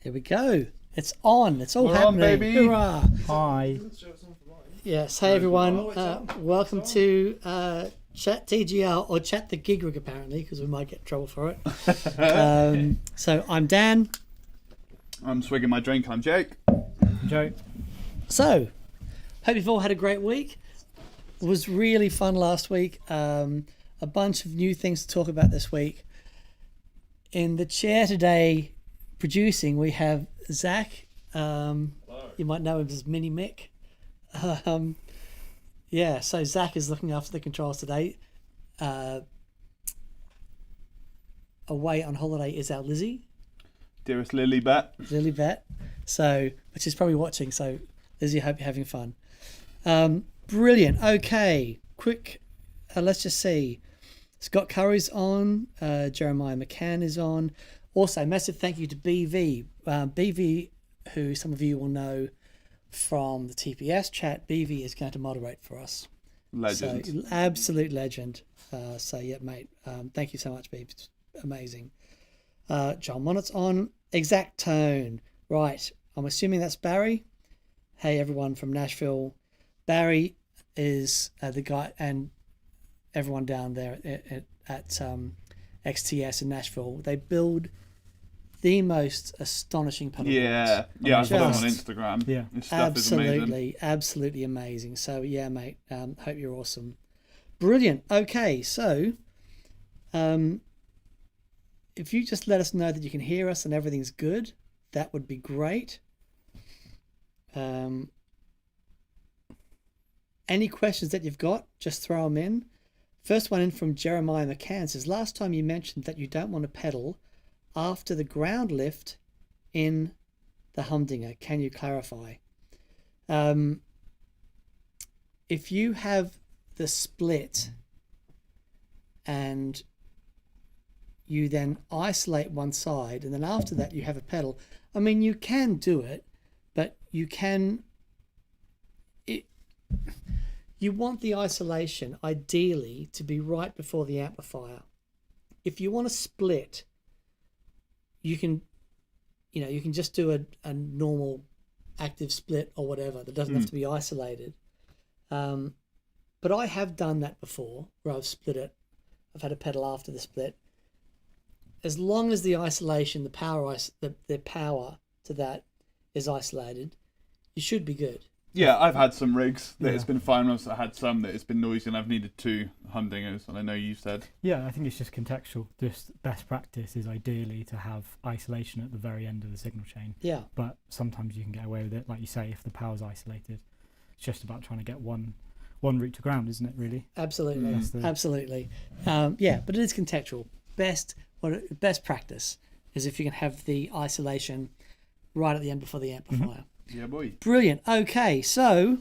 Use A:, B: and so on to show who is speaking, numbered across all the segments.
A: Here we go. It's on. It's all
B: We're
A: happening.
B: on, baby.
A: Hurrah.
C: Hi.
A: Yes. Hey, everyone. Welcome to Chat TGR, or Chat TheGigRig, apparently, because we might get in trouble for it. So I'm Dan.
B: I'm swigging my drink. I'm Jake.
C: Joe.
A: So, hope you've all had a great week. It was really fun last week. A bunch of new things to talk about this week. In the chair today, producing, we have Zach. You might know him as Mini Mick. So Zach is looking after the controls today. Away on holiday is our Lizzie.
B: Dearest Lily Bet.
A: Lily Bet. So, which is probably watching. So, Lizzie, I hope you're having fun. Brilliant. Okay. Quick. Let's just see. Scott Curry's on. Jeremiah McCann is on. Also, massive thank you to BV. BV, who some of you will know from the TPS chat. BV is going to moderate for us.
B: Legend.
A: So, absolute legend. Mate. Thank you so much, BV. It's amazing. John Monnett's on. Exact Tone. Right. I'm assuming that's Barry. Hey, everyone from Nashville. Barry is the guy, and everyone down there at XTS in Nashville. They build the most astonishing pedalboards.
B: Yeah, I follow him on Instagram.
C: Yeah,
B: his stuff is amazing.
A: Absolutely amazing. So yeah, mate. Hope you're awesome. Brilliant. Okay, so if you just let us know that you can hear us and everything's good, that would be great. Any questions that you've got, just throw them in. First one in from Jeremiah McCann says, last time you mentioned that you don't want to pedal after the ground lift in the humdinger. Can you clarify? If you have the split and you then isolate one side and then after that you have a pedal, I mean, you can do it, but you can... You want the isolation, ideally, to be right before the amplifier. If you want to split, you can just do a normal active split or whatever that doesn't have to be isolated. But I have done that before, where I've split it. I've had a pedal after the split. As long as the isolation, the power to that is isolated, you should be good.
B: Yeah, I've had some rigs that it's been fine. I've also had some that it's been noisy and I've needed two humdingers, and I know you said.
C: Yeah, I think it's just contextual. Just best practice is ideally to have isolation at the very end of the signal chain.
A: Yeah.
C: But sometimes you can get away with it, like you say, if the power's isolated. It's just about trying to get one route to ground, isn't it, really?
A: Absolutely. Absolutely. But it is contextual. Best practice is if you can have the isolation right at the end before the amplifier.
C: Mm-hmm.
B: Yeah, boy.
A: Brilliant. Okay, so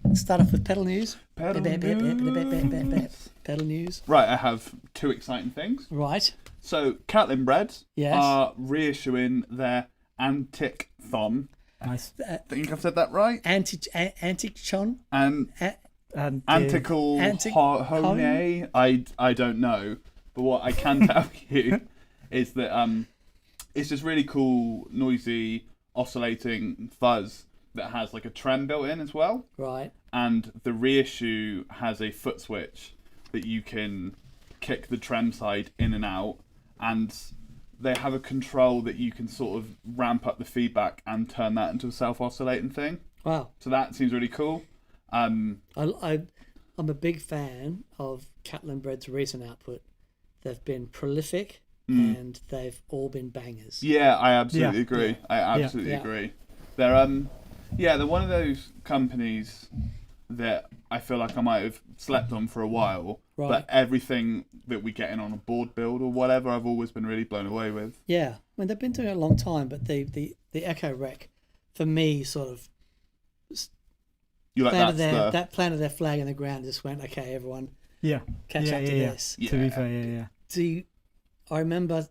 A: let's start off with pedal news.
B: Pedal
A: news.
B: Right, I have two exciting things.
A: Right.
B: So, Catlin Breads
A: Yes.
B: are reissuing their Antic Thon.
C: Nice.
B: I think I've said that right.
A: Antichon.
B: And Antical Hone. I don't know, but what I can tell you is that it's this really cool, noisy, oscillating fuzz that has like a trem built in as well.
A: Right.
B: And the reissue has a foot switch that you can kick the trem side in and out, and they have a control that you can sort of ramp up the feedback and turn that into a self-oscillating thing.
A: Wow.
B: So that seems really cool.
A: I'm a big fan of Catlin Bread's recent output. They've been prolific and they've all been bangers.
B: Yeah, I absolutely agree.
A: Yeah.
B: I absolutely agree. They're they're one of those companies that I feel like I might have slept on for a while, but everything that we get in on a board build or whatever, I've always been really blown away with.
A: Yeah, I mean they've been doing it a long time, but the Echo Rec, for me, sort of.
B: You like
A: that planted their flag in the ground. Just went, okay, everyone.
C: Yeah.
A: Catch up to this.
C: Yeah. To be fair, yeah.
A: I remember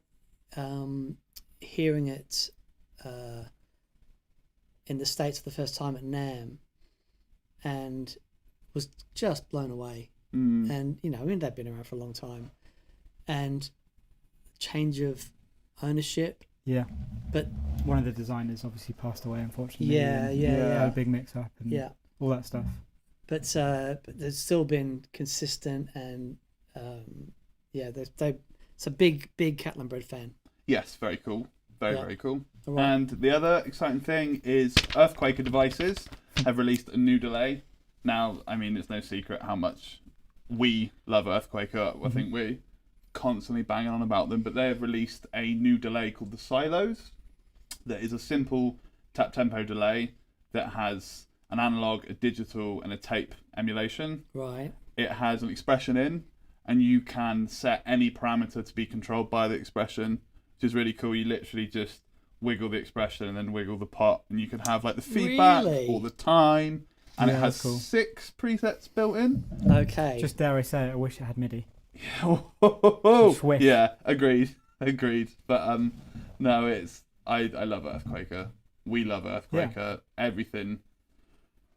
A: hearing it in the States for the first time at NAMM, and was just blown away. And they've been around for a long time, and change of ownership
C: Yeah.
A: But
C: one of the designers obviously passed away, unfortunately.
A: Yeah.
C: Had a big mix-up and all that stuff.
A: But there's still been consistent and it's a big Catlin Bread fan.
B: Yes, very cool. Very cool.
A: Right.
B: And the other exciting thing is Earthquaker Devices have released a new delay. Now, I mean, it's no secret how much we love Earthquaker. I think we're constantly banging on about them, but they have released a new delay called the Silos. That is a simple tap tempo delay that has an analog, a digital, and a tape emulation.
A: Right.
B: It has an expression in, and you can set any parameter to be controlled by the expression, which is really cool. You literally just wiggle the expression and then wiggle the pot, and you can have like the feedback or the time, and it has 6 presets built in.
A: Okay.
C: Just dare I say it, I wish it had MIDI.
B: Yeah, agreed. But no, it's I love Earthquaker. We love Earthquaker. Yeah. Everything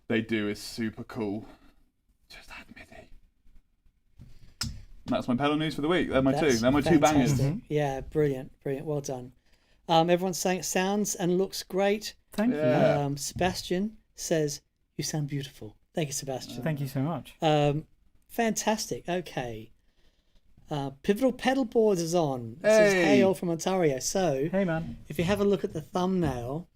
B: they do is super cool. Just add MIDI. That's my pedal news for the week. They're my two bangers.
A: Yeah, brilliant. Well done. Everyone's saying it sounds and looks great.
C: Thank you.
A: Sebastian says you sound beautiful. Thank you, Sebastian.
C: Thank you so much.
A: Fantastic. Okay. Pivotal Pedalboards is on. This is Hale from Ontario. So,
C: hey man,
A: if you have a look at the thumbnail,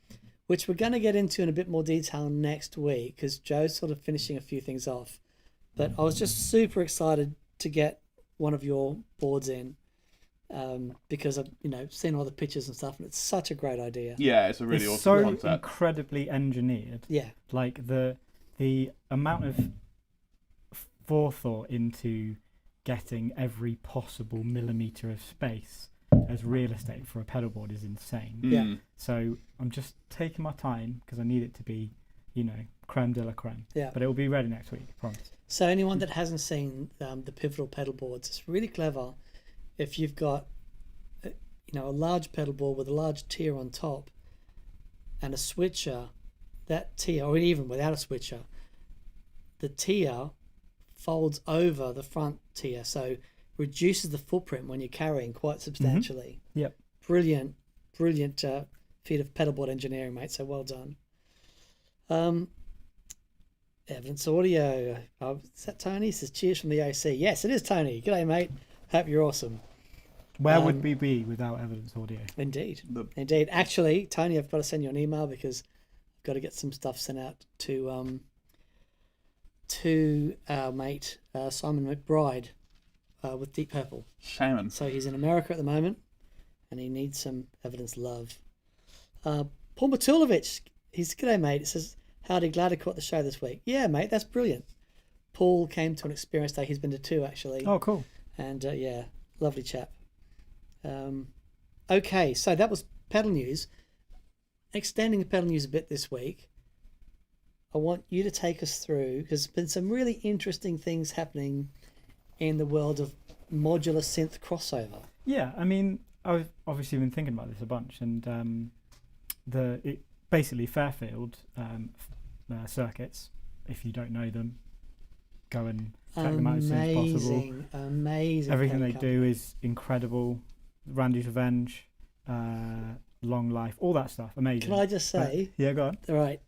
A: which we're going to get into in a bit more detail next week, because Joe's sort of finishing a few things off. But I was just super excited to get one of your boards in, because I've seen all the pictures and stuff, and it's such a great idea.
B: Yeah, it's a really awesome concept.
C: So incredibly engineered.
A: Yeah,
C: like the amount of forethought into getting every possible millimeter of space as real estate for a pedalboard is insane.
A: Yeah.
C: So I'm just taking my time because I need it to be, creme de la creme.
A: Yeah.
C: But it will be ready next week, I promise.
A: So anyone that hasn't seen the Pivotal Pedalboards, it's really clever. If you've got, a large pedalboard with a large tier on top and a switcher, that tier, or even without a switcher, the tier folds over the front tier, so reduces the footprint when you're carrying quite substantially.
C: Yep.
A: Brilliant feat of pedalboard engineering, mate. So well done. Evidence Audio. Is that Tony? He says cheers from the OC. Yes, it is Tony. G'day, mate. Hope you're awesome.
C: Where would we be without Evidence Audio?
A: Indeed. Indeed. Actually, Tony, I've got to send you an email because I've got to get some stuff sent out to our mate Simon McBride with Deep Purple.
B: Shaman.
A: So he's in America at the moment, and he needs some Evidence love. Paul Matulovic, he's g'day mate. He says, "Howdy, glad I caught the show this week." Yeah, mate, that's brilliant. Paul came to an experience day. He's been to 2 actually.
C: Oh, cool.
A: And lovely chap. Okay, so that was pedal news. Extending the pedal news a bit this week, I want you to take us through, because there's been some really interesting things happening in the world of modular synth crossover.
C: Yeah, I mean, I've obviously been thinking about this a bunch, and basically Fairfield circuits, if you don't know them, go and check them out as soon as possible. Amazing. Everything they do is incredible. Randy's Revenge, Long Life, all that stuff, amazing.
A: Can I just say?
C: Yeah, go on.
A: All right.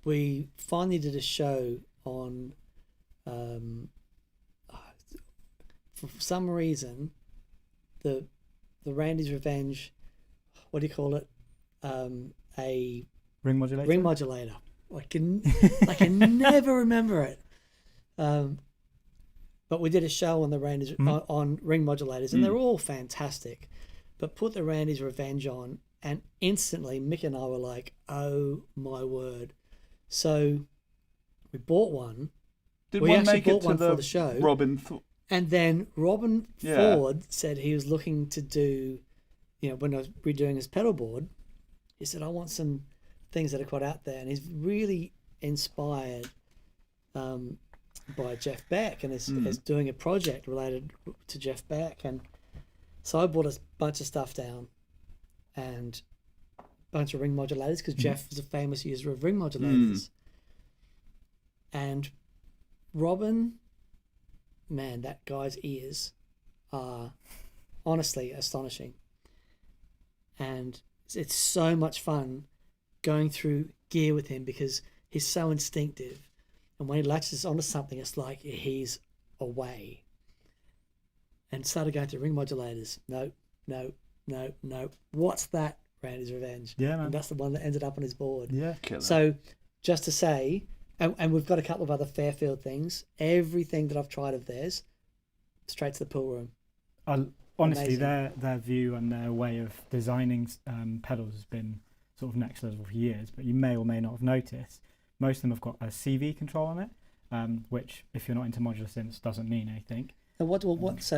A: We finally did a show on, for some reason, the Randy's Revenge, what do you call it? A
C: ring modulator.
A: Ring modulator. I can never remember it. But we did a show on the Randy's on ring modulators, and they're all fantastic. But put the Randy's Revenge on, and instantly Mick and I were like, "Oh my word!" So we bought one.
B: We actually bought one for the show.
A: And then Robin Ford said he was looking to do, when I was redoing his pedal board, he said, "I want some things that are quite out there," and he's really inspired by Jeff Beck, and is doing a project related to Jeff Beck. And so I bought a bunch of stuff down and a bunch of ring modulators, because Jeff was a famous user of ring modulators. And Robin, man, that guy's ears are honestly astonishing. And it's so much fun going through gear with him because he's so instinctive. And when he latches onto something, it's like he's away. And started going through ring modulators. No. What's that? Randy's Revenge.
C: Yeah, man.
A: And that's the one that ended up on his board.
C: Yeah.
A: So just to say, and we've got a couple of other Fairfield things. Everything that I've tried of theirs, straight to the pool room.
C: Honestly,
A: Amazing.
C: their view and their way of designing pedals has been sort of next level for years. But you may or may not have noticed, most of them have got a CV control on it, which, if you're not into modular synths, doesn't mean anything.
A: And what? So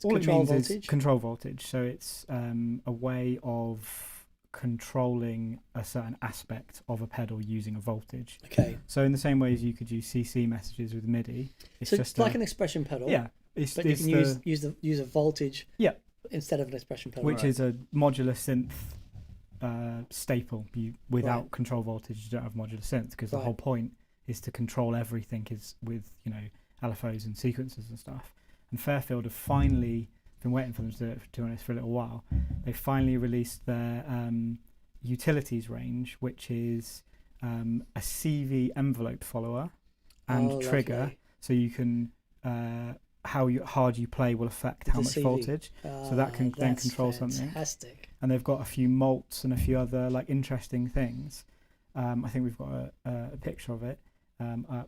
C: all it means
A: voltage?
C: is control voltage. So it's a way of controlling a certain aspect of a pedal using a voltage.
A: Okay.
C: So in the same way as you could use CC messages with MIDI, it's
A: so
C: just
A: like an expression pedal.
C: Yeah.
A: But you can use a voltage.
C: Yeah.
A: Instead of an expression pedal.
C: Which is a modular synth staple. Without control voltage, you don't have modular synth, because the whole point is to control everything with LFOs and sequencers and stuff. And Fairfield have finally been waiting for them to do it, to be honest, for a little while. They finally released their utilities range, which is a CV envelope follower and trigger,
A: lovely.
C: So you can how hard you play will affect how much
A: CV.
C: voltage. So that can then control something.
A: Fantastic.
C: And they've got a few malts and a few other like interesting things. I think we've got a picture of it.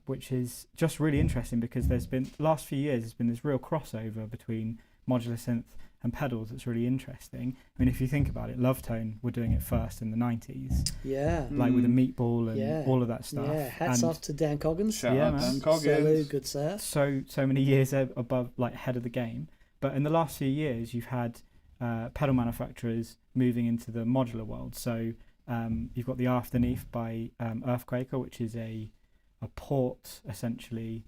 C: Which is just really interesting because there's been last few years there's been this real crossover between modular synth and pedals that's really interesting. I mean, if you think about it, Love Tone were doing it first in the 90s.
A: Yeah.
C: Like with the meatball and all of that stuff.
A: Yeah, hats off to Dan Coggins.
B: Shout out
C: man.
B: Dan Coggins.
A: Salute, good sir.
C: So many years above, like ahead of the game. But in the last few years, you've had pedal manufacturers moving into the modular world. So you've got the Afterneath by Earthquaker, which is a port essentially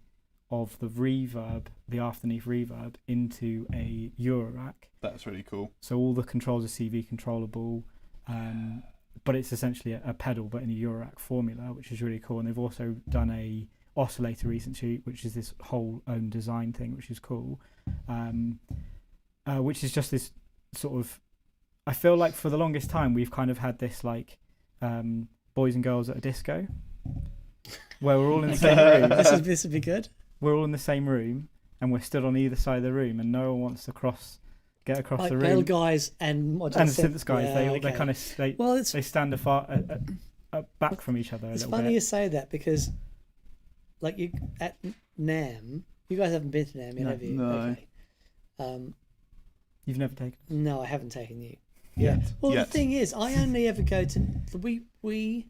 C: of the reverb, the Afterneath reverb, into a Eurorack.
B: That's really cool.
C: So all the controls are CV controllable, but it's essentially a pedal but in a Eurorack formula, which is really cool. And they've also done a oscillator recently, which is this whole own design thing, which is cool. Which is just this sort of, I feel like for the longest time we've kind of had this like boys and girls at a disco, where we're all in the same room.
A: This would be good.
C: We're all in the same room, and we're stood on either side of the room, and no one wants to get across
A: like
C: the room.
A: pedal guys and modular
C: and the synth guys,
A: yeah,
C: they kind of they stand back from each other.
A: It's
C: a
A: funny
C: bit.
A: you say that because, like you at NAMM, you guys haven't been to NAMM yet, have you?
B: No.
A: Okay.
C: You've never taken?
A: No, I haven't taken you.
C: Yeah.
A: Well, the thing is, I only ever go to we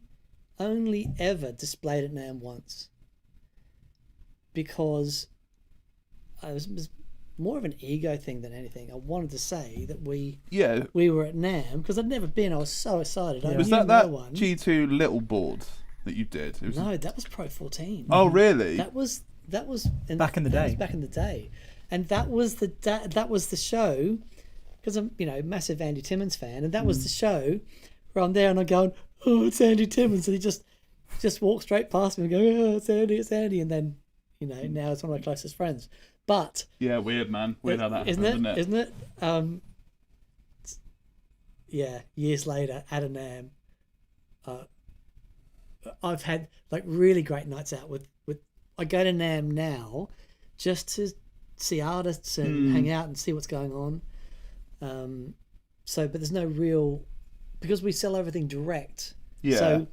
A: only ever displayed at NAMM once because it was more of an ego thing than anything. I wanted to say that we were at NAMM because I'd never been. I was so excited.
B: Was that one. G2 little board that you did?
A: No, that was Pro 14.
B: Oh, really?
A: That was
C: back in the day.
A: Back in the day, and that was the show because I'm massive Andy Timmons fan, and that was the show where I'm there and I'm going, oh, it's Andy Timmons, and he just walks straight past me and go, oh, it's Andy, and then now it's one of my closest friends. But
B: yeah, weird man, weird how that
A: isn't
B: happened,
A: isn't it? Yeah, years later at a NAMM, I've had like really great nights out with. I go to NAMM now just to see artists and hang out and see what's going on. But there's no real, because we sell everything direct.
B: Yeah.
A: So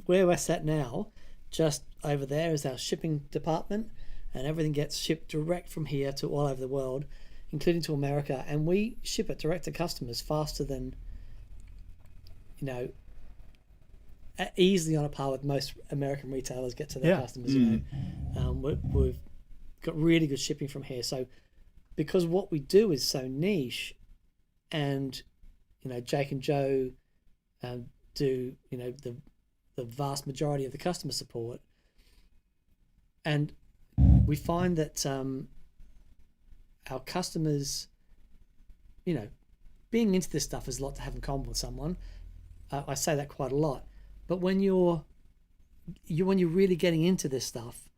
A: where we're sat now, just over there is our shipping department, and everything gets shipped direct from here to all over the world, including to America, and we ship it direct to customers faster than, easily on a par with most American retailers get to their customers. We've got really good shipping from here. So because what we do is so niche, and Jake and Joe do the vast majority of the customer support, and we find that our customers, being into this stuff is a lot to have in common with someone. I say that quite a lot, but when you're really getting into this stuff,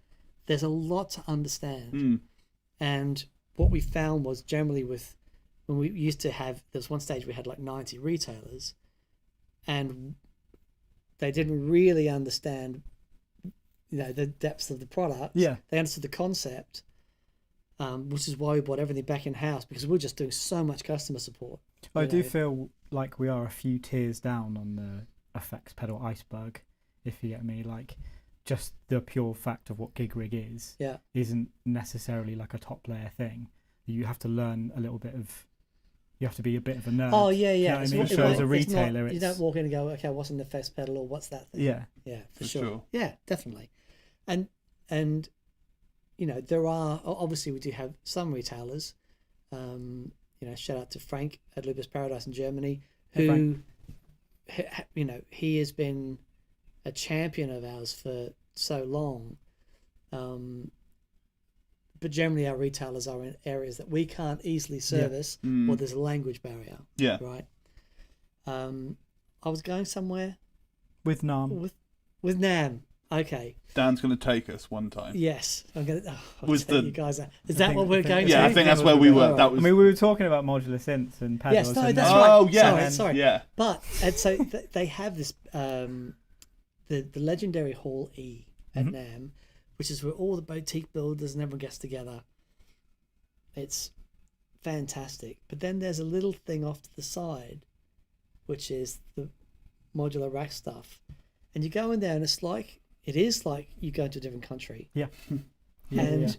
A: there's a lot to understand. And what we found was generally with when we used to have, there was one stage we had like 90 retailers, and they didn't really understand, the depths of the product.
C: Yeah.
A: They understood the concept, which is why we brought everything back in-house, because we're just doing so much customer support.
C: I do feel like we are a few tiers down on the effects pedal iceberg, if you get me. Like, just the pure fact of what GigRig isn't necessarily like a top layer thing. You have to learn a little bit of, you have to be a bit of a nerd.
A: Oh, yeah.
C: You know what I mean? So as a retailer,
A: you don't walk in and go, okay, what's an effects pedal, or what's that thing?
C: Yeah.
A: Yeah, for sure. Yeah, definitely. And there are, obviously we do have some retailers, shout out to Frank at Lupus Paradise in Germany, who, he has been a champion of ours for so long. But generally our retailers are in areas that we can't easily service, or there's a language barrier.
B: Yeah.
A: Right. I was going somewhere.
C: With NAM.
A: With NAM. Okay.
B: Dan's going to take us one time.
A: Yes. I'm going to you guys out. Is that what we're going to?
B: Yeah, I think that's where we were. That was.
C: I mean, we were talking about modular synths and pedals.
A: Yes, no,
C: and
A: that's right.
B: Oh, yeah.
A: Sorry.
B: Yeah.
A: But, and so they have this, the legendary Hall E at NAM, which is where all the boutique builders and everyone gets together. It's fantastic. But then there's a little thing off to the side, which is the modular rack stuff. And you go in there and it is like you go to a different country.
C: Yeah.
A: It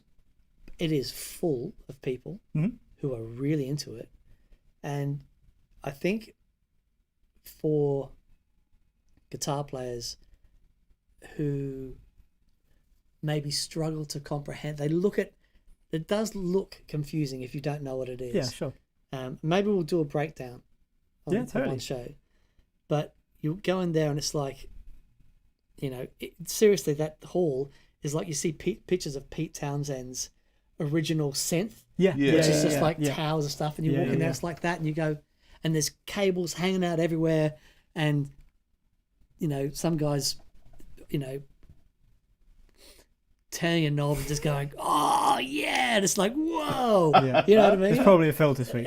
A: is full of people who are really into it. And I think for guitar players who maybe struggle to comprehend, it does look confusing if you don't know what it is.
C: Yeah, sure.
A: Maybe we'll do a breakdown on
C: totally.
A: one show. But you go in there and it's like, seriously, that hall is like you see pictures of Pete Townshend's original synth, which is just towers of stuff, and you walk in there, it's like that, and you go, and there's cables hanging out everywhere, and some guys, turning a knob and just going, oh yeah, and it's like, whoa, you know what I mean?
C: It's probably a filter suite.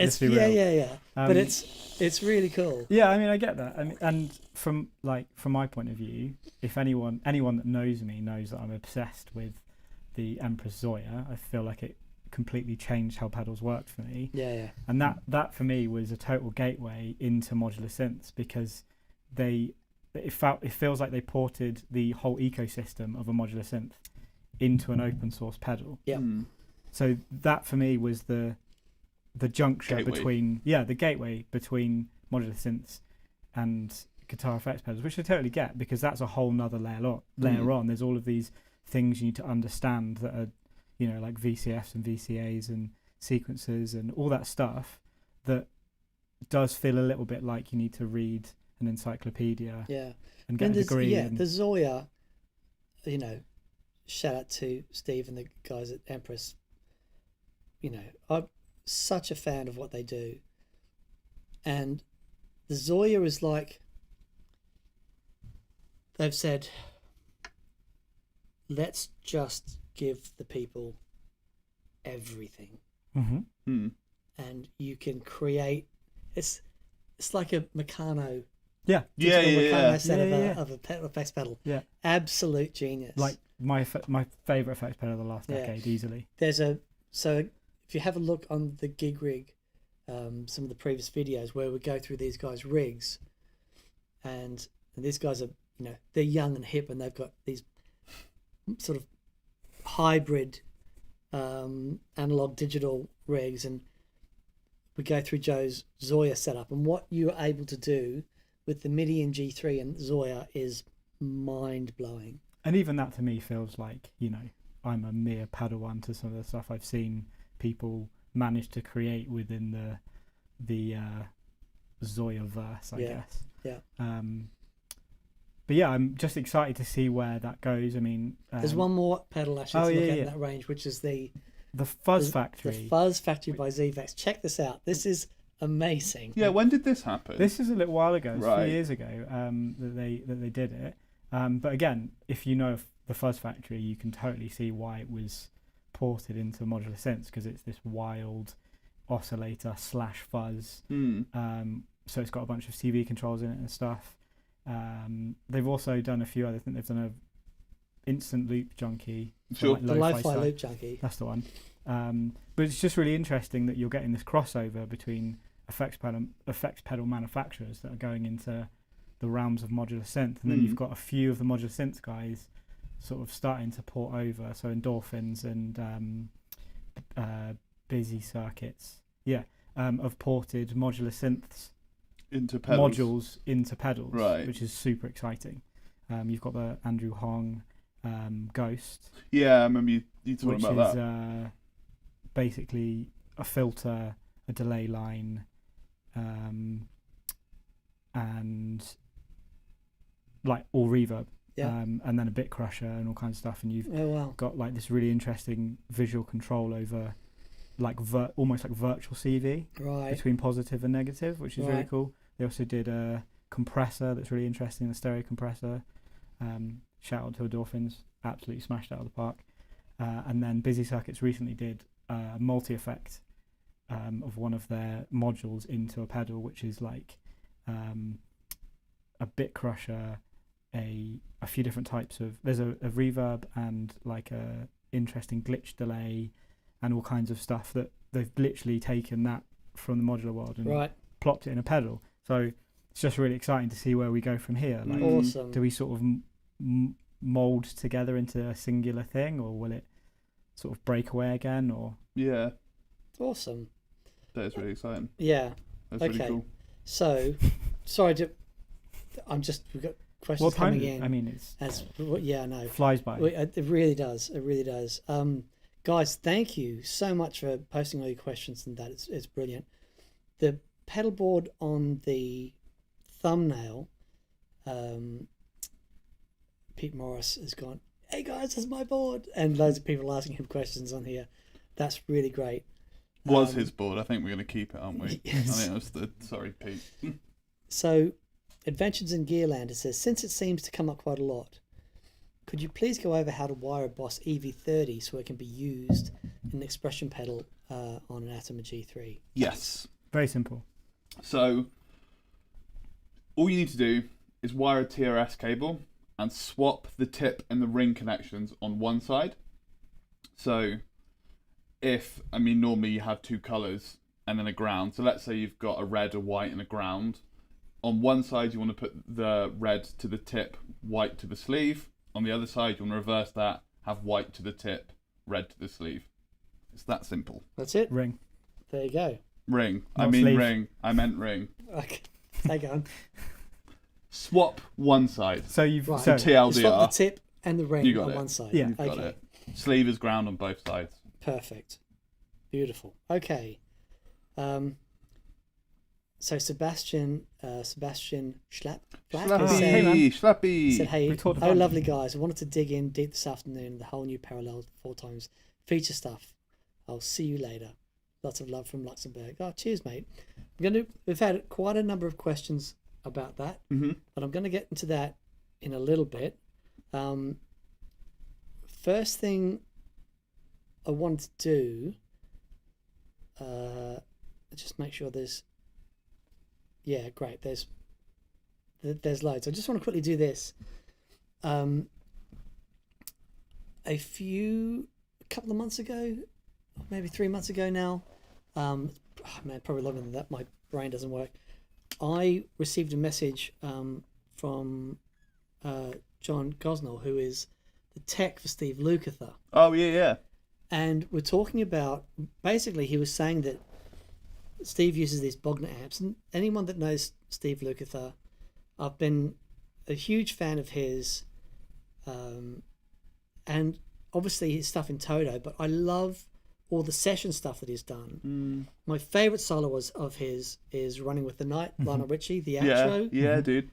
A: But it's really cool.
C: Yeah, I mean, I get that. I mean, and from my point of view, if anyone that knows me knows that I'm obsessed with the Empress Zoya. I feel like it completely changed how pedals worked for me.
A: Yeah.
C: And that for me was a total gateway into modular synths, because it feels like they ported the whole ecosystem of a modular synth into an open source pedal.
A: Yeah.
C: So that for me was the juncture between the gateway between modular synths and guitar effects pedals, which I totally get, because that's a whole nother layer on. There's all of these things you need to understand that are, like VCFs and VCAs and sequencers and all that stuff that does feel a little bit like you need to read an encyclopedia and get a degree.
A: Yeah, the Zoya, shout out to Steve and the guys at Empress. I'm such a fan of what they do. And the Zoya is like, they've said, let's just give the people everything. And you can create, it's like a Meccano. Meccano set of a pedal effects pedal.
C: Yeah.
A: Absolute genius.
C: Like my favourite effects pedal of the last decade, easily.
A: So if you have a look on the TheGigRig, some of the previous videos where we go through these guys' rigs, and these guys are, they're young and hip, and they've got these sort of hybrid analog digital rigs, and we go through Joe's Zoya setup, and what you're able to do with the MIDI and G3 and Zoya is mind-blowing.
C: And even that to me feels like, I'm a mere Padawan to some of the stuff I've seen people manage to create within the Zoya verse, I guess.
A: Yeah.
C: But yeah, I'm just excited to see where that goes. I mean,
A: there's one more pedal actually to look at in that range, which is the
C: Fuzz Factory.
A: The Fuzz Factory by ZVEX. Check this out. This is amazing.
B: Yeah, when did this happen?
C: This is a little while ago, a few years ago, that they did it. But again, if you know the Fuzz Factory, you can totally see why it was ported into modular synths, because it's this wild, oscillator / fuzz. So it's got a bunch of CV controls in it and stuff. They've also done a few other things. They've done a instant loop junkie.
B: Sure.
A: The lo-fi loop junkie.
C: That's the one. But it's just really interesting that you're getting this crossover between effects pedal manufacturers that are going into the realms of modular synth, and then you've got a few of the modular synth guys sort of starting to port over. So Endorphins and Busy Circuits, have ported modular synths
B: into pedals.
C: modules into pedals,
B: right,
C: which is super exciting. You've got the Andrew Hong Ghost.
B: Yeah, I remember you talking about that.
C: Which is basically a filter, a delay line, and like all reverb, and then a bit crusher and all kinds of stuff. And you've got like this really interesting visual control over like almost like virtual CV between positive and negative, which is really cool. They also did a compressor that's really interesting, the stereo compressor. Shout out to Endorphins, absolutely smashed it out of the park. And then Busy Circuits recently did a multi-effect of one of their modules into a pedal, which is like a bit crusher, a few different types of... There's a reverb and like a interesting glitch delay and all kinds of stuff that they've literally taken that from the modular world and plopped it in a pedal. So it's just really exciting to see where we go from here. Like,
A: awesome.
C: Do we sort of mold together into a singular thing, or will it sort of break away again? Or
A: awesome.
B: That is really exciting.
A: Yeah.
B: That's really cool.
A: So, sorry to... we've got questions coming in.
C: I mean, it's...
A: I know.
C: Flies by.
A: It really does. It really does. Guys, thank you so much for posting all your questions and that. It's brilliant. The pedalboard on the thumbnail, Pete Morris has gone, "Hey guys, that's my board," and loads of people asking him questions on here. That's really great.
B: Was his board? I think we're going to keep it, aren't we?
A: Yes.
B: I think it was sorry, Pete.
A: So, Adventures in Gearland, it says, since it seems to come up quite a lot, could you please go over how to wire a Boss EV30 so it can be used in an expression pedal on an Atom G3?
B: Yes.
C: Very simple.
B: So, all you need to do is wire a TRS cable and swap the tip and the ring connections on one side. So, normally you have two colours and then a ground. So let's say you've got a red, a white and a ground. On one side you want to put the red to the tip, white to the sleeve. On the other side you want to reverse that, have white to the tip, red to the sleeve. It's that simple.
A: That's it?
C: Ring.
A: There you go.
B: Ring.
C: Not sleeve.
B: Ring. I meant ring.
A: Okay. Take on.
B: Swap one side.
C: So you've
B: so TLDR.
A: Swap the tip and the ring on one side.
C: Yeah.
B: You've got it. Sleeve is ground on both sides.
A: Perfect. Beautiful. Okay. So Sebastian Schlapp
B: Schlappy.
A: said, "Hey, lovely guys. I wanted to dig in deep this afternoon. The whole new Parallel 4x feature stuff. I'll see you later. Lots of love from Luxembourg." Oh, cheers, mate. We've had quite a number of questions about that, but I'm going to get into that in a little bit. First thing I want to do, just make sure there's, great. There's loads. I just want to quickly do this. A couple of months ago, maybe 3 months ago now, probably longer than that. My brain doesn't work. I received a message from John Gosnell, who is the tech for Steve Lukather.
B: Oh, yeah.
A: And we're talking about, basically he was saying that Steve uses these Bogner amps, and anyone that knows Steve Lukather, I've been a huge fan of his, and obviously his stuff in Toto, but I love all the session stuff that he's done. My favourite solo of his is Running with the Night, Lionel Richie, the outro.
B: Yeah, dude.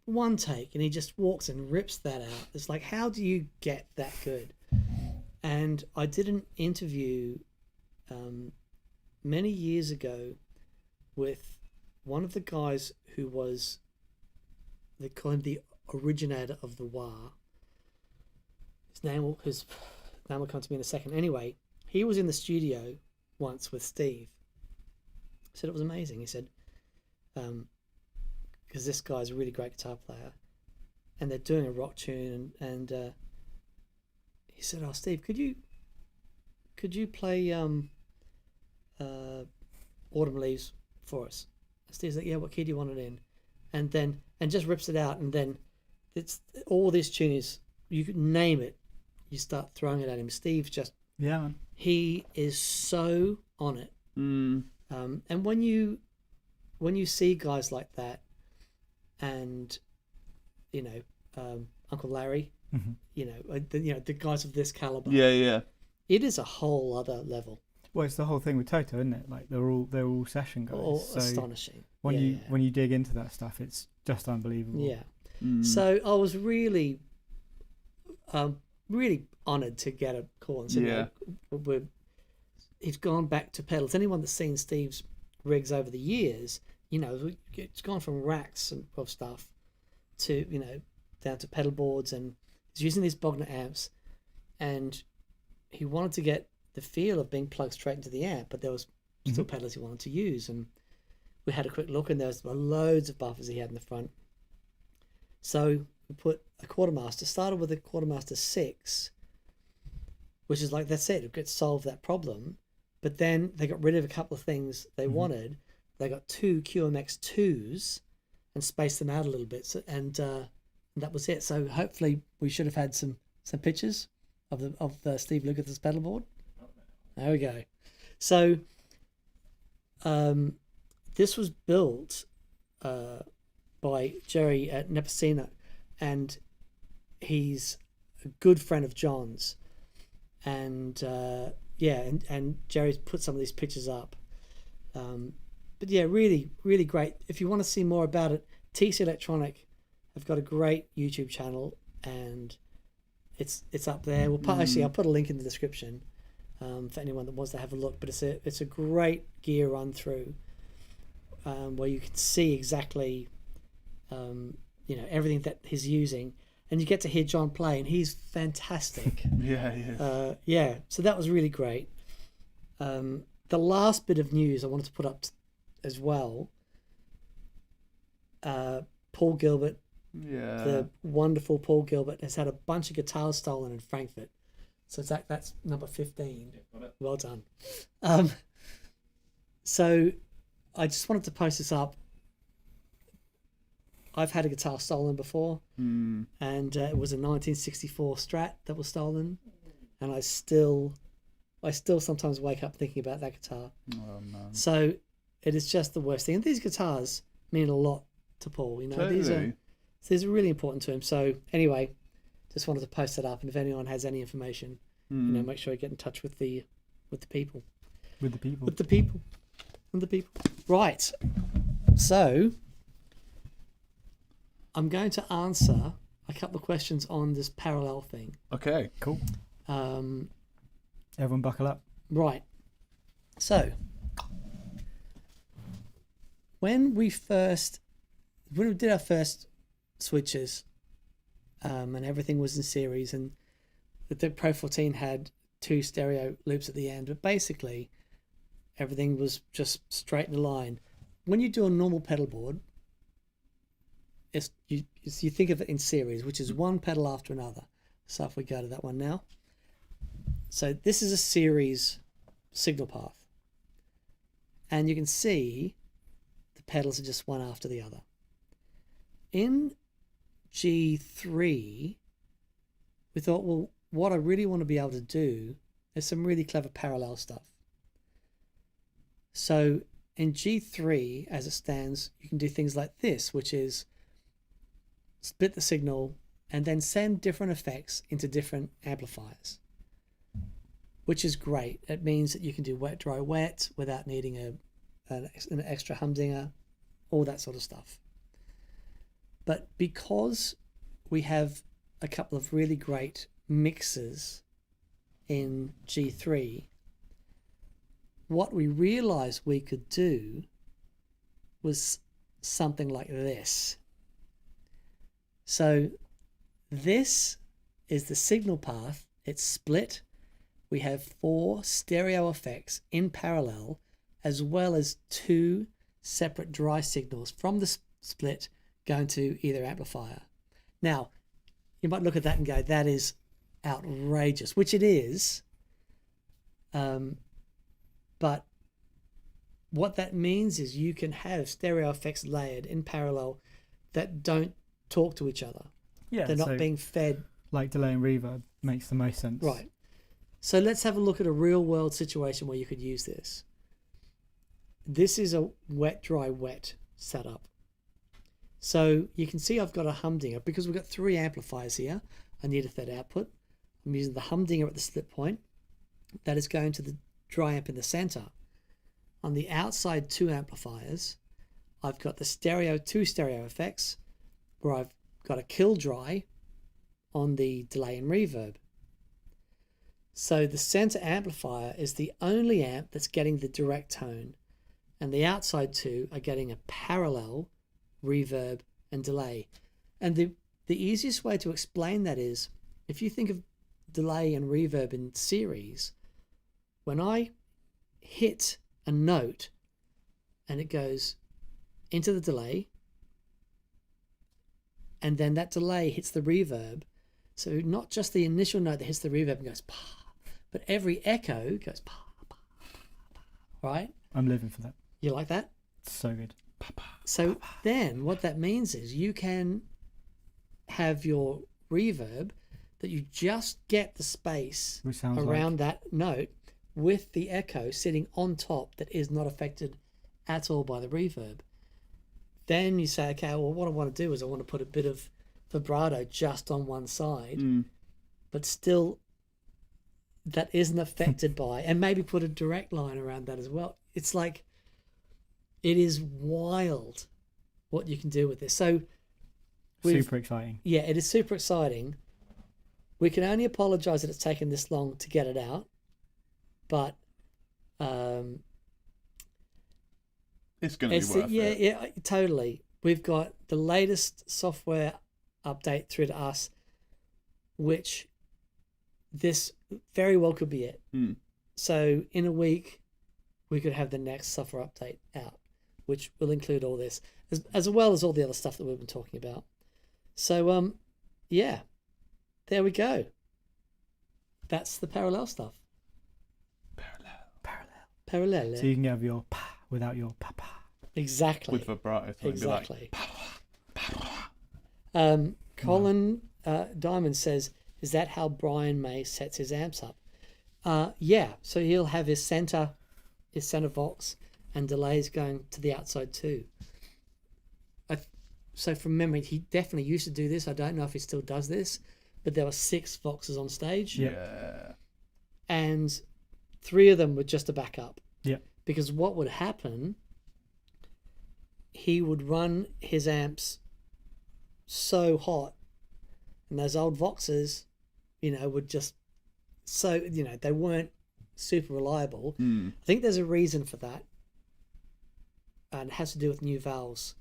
A: One take, and he just walks and rips that out. It's like, how do you get that good? And I did an interview many years ago with one of the guys who was, they call him the originator of the wah. His name will come to me in a second. Anyway, he was in the studio once with Steve. He said it was amazing. He said, because this guy's a really great guitar player, and they're doing a rock tune, and he said, "Oh, Steve, could you play Autumn Leaves for us?" And Steve's like, "Yeah, what key do you want it in?" And just rips it out, and then it's all these tunes, you could name it, you start throwing it at him. Steve's just,
C: man.
A: He is so on it. And when you see guys like that, and Uncle Larry, the guys of this caliber, it is a whole other level.
C: Well, it's the whole thing with Toto, isn't it? Like they're all session guys.
A: All
C: so
A: astonishing.
C: When you dig into that stuff, it's just unbelievable.
A: Yeah. So I was really, really honoured to get a call and say, he's gone back to pedals. Anyone that's seen Steve's rigs over the years, it's gone from racks of stuff to down to pedal boards, and he's using these Bogner amps, and he wanted to get the feel of being plugged straight into the amp, but there was still pedals he wanted to use, and we had a quick look, and there was loads of buffers he had in the front. So we put a Quartermaster, started with a Quartermaster 6, which is like, that's it solved that problem. But then they got rid of a couple of things they wanted. They got 2 QMX 2s and spaced them out a little bit, and that was it. So hopefully we should have had some pictures of the Steve Lukather's pedalboard. There we go. So this was built by Jerry at Nepicino, and he's a good friend of John's, and and Jerry's put some of these pictures up. But yeah, really, really great. If you want to see more about it, TC Electronic have got a great YouTube channel, and it's up there. Actually, I'll put a link in the description for anyone that wants to have a look. But it's a great gear run through where you can see exactly everything that he's using, and you get to hear John play, and he's fantastic.
B: Yeah, he is.
A: So that was really great. The last bit of news I wanted to put up as well, Paul Gilbert, the wonderful Paul Gilbert, has had a bunch of guitars stolen in Frankfurt. So that's number 15. Well done. So I just wanted to post this up. I've had a guitar stolen before, and it was a 1964 Strat that was stolen, and I still sometimes wake up thinking about that guitar. Oh man! So it is just the worst thing. And these guitars mean a lot to Paul.
B: Totally.
A: These are really important to him. So anyway, just wanted to post that up, and if anyone has any information, make sure you get in touch with the people.
C: With the people.
A: Right. So I'm going to answer a couple of questions on this parallel thing.
B: Okay, cool.
C: Everyone buckle up.
A: Right. So when we did our first switches, and everything was in series, and the Pro 14 had 2 stereo loops at the end, but basically everything was just straight in a line. When you do a normal pedal board, you think of it in series, which is one pedal after another. So if we go to that one now, so this is a series signal path, and you can see the pedals are just one after the other. In G3, we thought, well, what I really want to be able to do is some really clever parallel stuff. So in G3, as it stands, you can do things like this, which is split the signal and then send different effects into different amplifiers, which is great. It means that you can do wet, dry, wet without needing an extra humdinger, all that sort of stuff. But because we have a couple of really great mixes in G3, what we realized we could do was something like this. So this is the signal path. It's split, we have 4 stereo effects in parallel, as well as 2 separate dry signals from the split going to either amplifier. Now, you might look at that and go, that is outrageous, which it is. But what that means is you can have stereo effects layered in parallel that don't talk to each other.
C: Yeah,
A: they're not being fed.
C: Like delay and reverb makes the most sense.
A: Right. So let's have a look at a real world situation where you could use this. This is a wet, dry, wet setup. So you can see I've got a humdinger because we've got 3 amplifiers here. I need a third output. I'm using the humdinger at the split point. That is going to the dry amp in the center. On the outside 2 amplifiers, I've got the 2 stereo effects where I've got a kill dry on the delay and reverb. So the center amplifier is the only amp that's getting the direct tone, and the outside 2 are getting a parallel reverb and delay. And the easiest way to explain that is, if you think of delay and reverb in series, when I hit a note and it goes into the delay, and then that delay hits the reverb, so not just the initial note that hits the reverb and goes pa, but every echo goes pa, pa, pa, right?
C: I'm living for that.
A: You like that?
C: It's so good.
A: So then what that means is you can have your reverb that you just get the space around that note with the echo sitting on top that is not affected at all by the reverb. Then you say, okay, well, what I want to do is I want to put a bit of vibrato just on one side, but still that isn't affected by, and maybe put a direct line around that as well. It's like, it is wild what you can do with this. So
C: super exciting.
A: Yeah, it is super exciting. We can only apologize that it's taken this long to get it out, but
B: it's going to be worth it.
A: Yeah, totally. We've got the latest software update through to us, which this very well could be it. So in a week, we could have the next software update out, which will include all this, as well as all the other stuff that we've been talking about. So, yeah, there we go. That's the parallel stuff. Parallel.
C: So you can have your pa without your pa.
A: Exactly.
B: With vibrato.
A: Exactly. Colin Diamond says, is that how Brian May sets his amps up? Yeah, so he'll have his center Vox and delays going to the outside too. So from memory, he definitely used to do this. I don't know if he still does this, but there were 6 Voxes on stage.
B: Yeah.
A: And 3 of them were just a backup.
C: Yeah.
A: Because what would happen, he would run his amps so hot, and those old Voxes, would just, they weren't super reliable. I think there's a reason for that, and it has to do with new valves.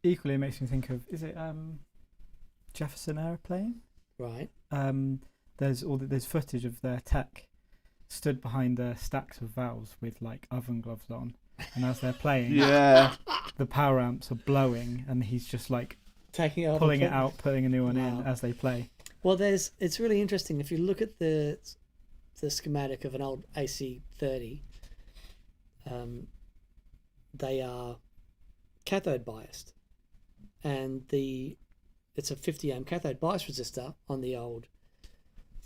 C: Equally, it makes me think of, is it Jefferson Airplane?
A: Right.
C: There's footage of their tech stood behind their stacks of valves with like oven gloves on, and as they're playing, the power amps are blowing, and he's just like pulling it out, putting a new one in as they play.
A: Well, it's really interesting if you look at the schematic of an old AC30. They are cathode biased, and it's a 50 ohm cathode bias resistor on the old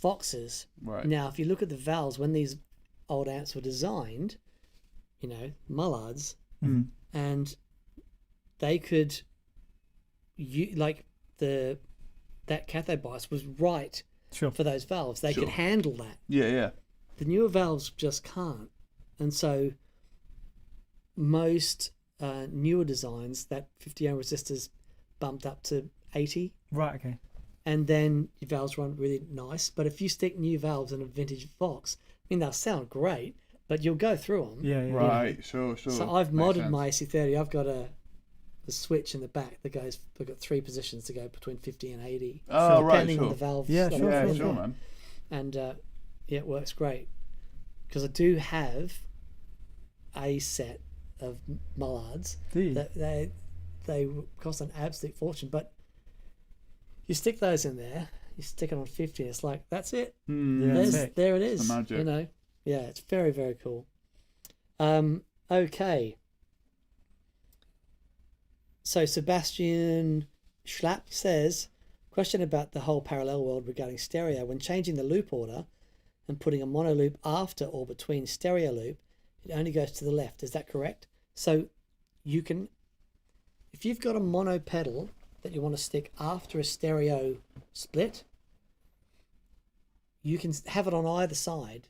A: Voxes.
B: Right.
A: Now, if you look at the valves when these old amps were designed, mullards, and they could, that cathode bias was right for those valves. They could handle that.
B: Yeah.
A: The newer valves just can't, and so most newer designs, that 50 ohm resistors bumped up to 80.
C: Right. Okay.
A: And then your valves run really nice. But if you stick new valves in a vintage Vox, they'll sound great, but you'll go through them.
C: Yeah.
B: Right. Sure.
A: So I've modded my AC30. I've got a switch in the back that goes. I've got 3 positions to go between 50 and 80.
B: Oh, right.
A: Depending on the valves.
C: Yeah. Sure,
B: man.
A: And it works great. Because I do have a set of Mullards that they cost an absolute fortune, but you stick those in there, you stick it on 50, it's like, that's it. There it is.
B: The magic.
A: You know, yeah, it's very, very cool. Okay. So Sebastian Schlapp says, question about the whole parallel world regarding stereo. When changing the loop order and putting a mono loop after or between stereo loop, it only goes to the left. Is that correct? So you can, if you've got a mono pedal that you want to stick after a stereo split, you can have it on either side.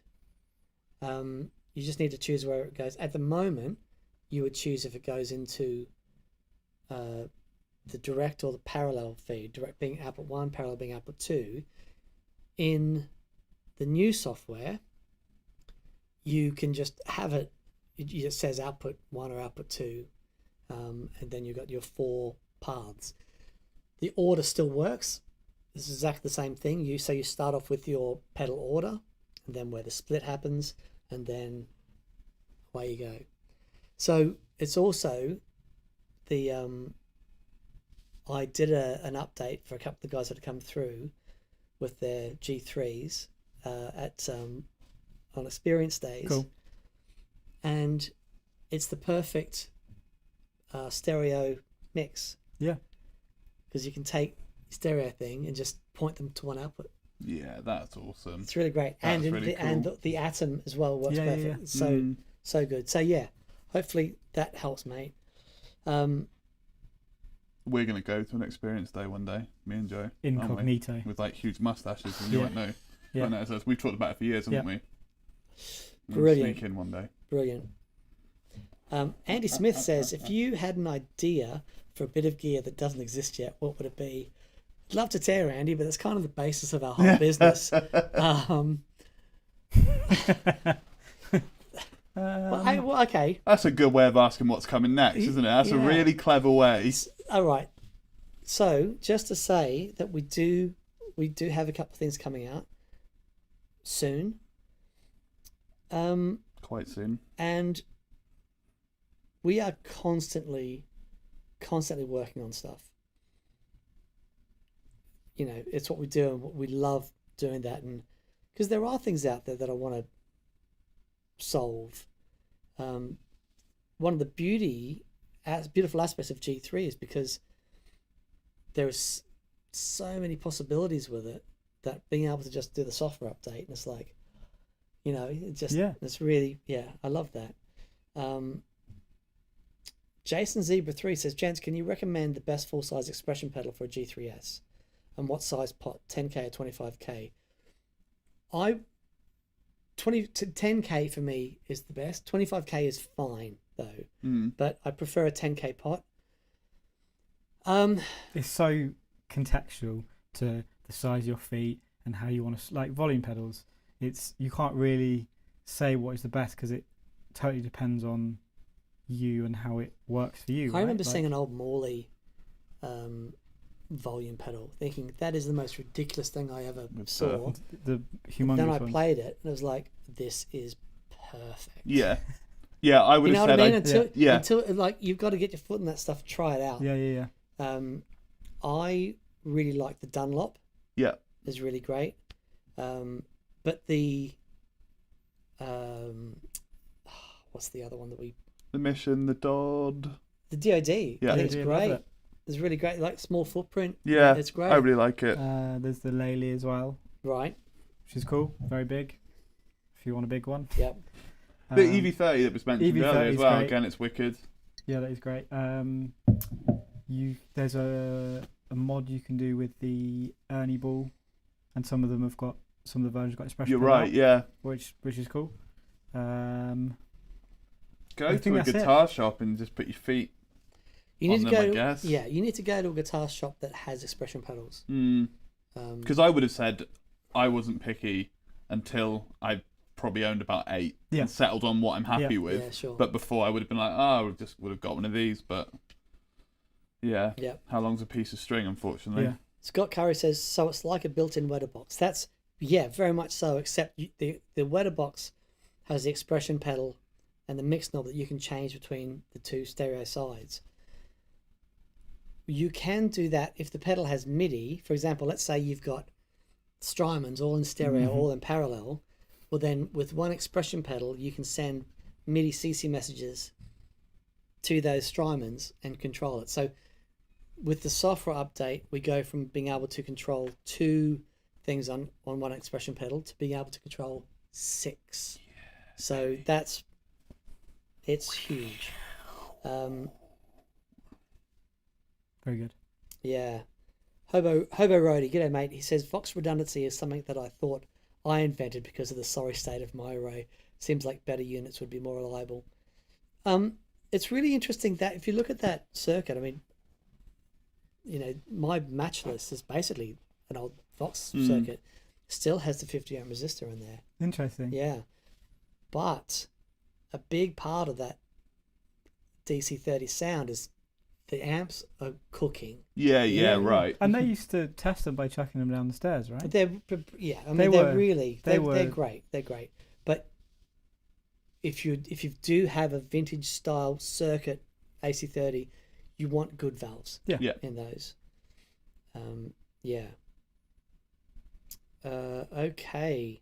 A: You just need to choose where it goes. At the moment, you would choose if it goes into the direct or the parallel feed, direct being output 1, parallel being output 2. In the new software, you can just have it just says output 1 or output 2, and then you've got your 4 paths. The order still works. This is exactly the same thing. You start off with your pedal order, and then where the split happens, and then away you go. So it's also the I did an update for a couple of the guys that had come through with their G3s on experience days.
C: Cool.
A: And it's the perfect stereo mix.
C: Yeah.
B: because
A: you can take stereo thing and just point them to one output.
B: Yeah, that's awesome.
A: It's really great.
B: That's
A: and
B: really cool.
A: And the Atom as well works perfect. Yeah. So good. So yeah, hopefully that helps, mate.
B: We're going to go to an experience day one day, me and Joe.
C: Incognito.
B: With like huge mustaches, and you won't know. Yeah. Know. So we've talked about it for years, haven't we?
A: Brilliant.
B: Sneak in one day.
A: Brilliant. Andy Smith says, if you had an idea for a bit of gear that doesn't exist yet, what would it be? I'd love to tell you, Andy, but that's kind of the basis of our whole business. Well, okay.
B: That's a good way of asking what's coming next, isn't it? That's a really clever way.
A: All right. So just to say that we do have a couple of things coming out soon.
B: Quite soon.
A: And we are constantly working on stuff. You know, it's what we do, and we love doing that. And because there are things out there that I want to solve. One of the beautiful aspects of G3 is because there's so many possibilities with it that being able to just do the software update, and it's like, you know, it's really, I love that. Jason Zebra 3 says, gents, can you recommend the best full-size expression pedal for a G3S? And what size pot, 10K or 25K? 10K for me is the best. 25K is fine though, but I prefer a 10K pot.
C: It's so contextual to the size of your feet and how you want to, like volume pedals. You can't really say what is the best because it totally depends on you and how it works for you.
A: I remember seeing an old Morley volume pedal, thinking that is the most ridiculous thing I ever saw.
C: The humongous
A: then I
C: one.
A: played it and it was like, this is perfect.
B: Yeah, I would have said.
A: You know what I mean? Until like you've got to get your foot in that stuff, try it out.
C: Yeah.
A: I really like the Dunlop.
B: Yeah,
A: it's really great. But the what's the other one that we?
B: The Mission, the DOD.
A: The DOD.
B: Yeah,
A: I think it's great. It's really great. Like small footprint.
B: Yeah,
A: it's great.
B: I really like it.
C: There's the Lely as well.
A: Right.
C: Which is cool. Very big. If you want a big one.
A: Yep.
B: The EV30 that was mentioned earlier as well. Great. Again, it's wicked.
C: Yeah, that is great. There's a mod you can do with the Ernie ball, and some of the versions have got expression.
B: You're right. Yeah.
C: Which is cool.
B: Go to a guitar shop and just put your feet.
A: You need
B: on
A: to
B: them,
A: go.
B: I guess.
A: Yeah, you need to go to a guitar shop that has expression pedals.
B: Because I would have said I wasn't picky until I probably owned about 8 and settled on what I'm happy with.
A: Yeah, sure.
B: But before I would have been like, I would have got one of these. But yeah, how long's a piece of string? Unfortunately.
C: Yeah.
A: Scott Curry says, so it's like a built-in weather box. That's Yeah, very much so. Except the Wetterbox has the expression pedal and the mix knob that you can change between the two stereo sides. You can do that if the pedal has MIDI. For example, let's say you've got Strymons all in stereo, all in parallel. Well, then with one expression pedal, you can send MIDI CC messages to those Strymons and control it. So with the software update, we go from being able to control 2 things on one expression pedal to being able to control 6. Yeah, so it's huge.
C: Very good.
A: Yeah. Hobo Roadie, g'day mate. He says Vox redundancy is something that I thought I invented because of the sorry state of my array. Seems like better units would be more reliable. It's really interesting that if you look at that circuit, I mean, my match list is basically an old Vox circuit. Still has the 50 ohm resistor in there.
C: Interesting.
A: Yeah. But a big part of that DC30 sound is the amps are cooking.
B: Yeah, right.
C: And they used to test them by chucking them down the stairs, right?
A: They're great. They're great. But if you do have a vintage style circuit AC30, you want good valves.
C: Yeah.
A: In those. Yeah. Okay.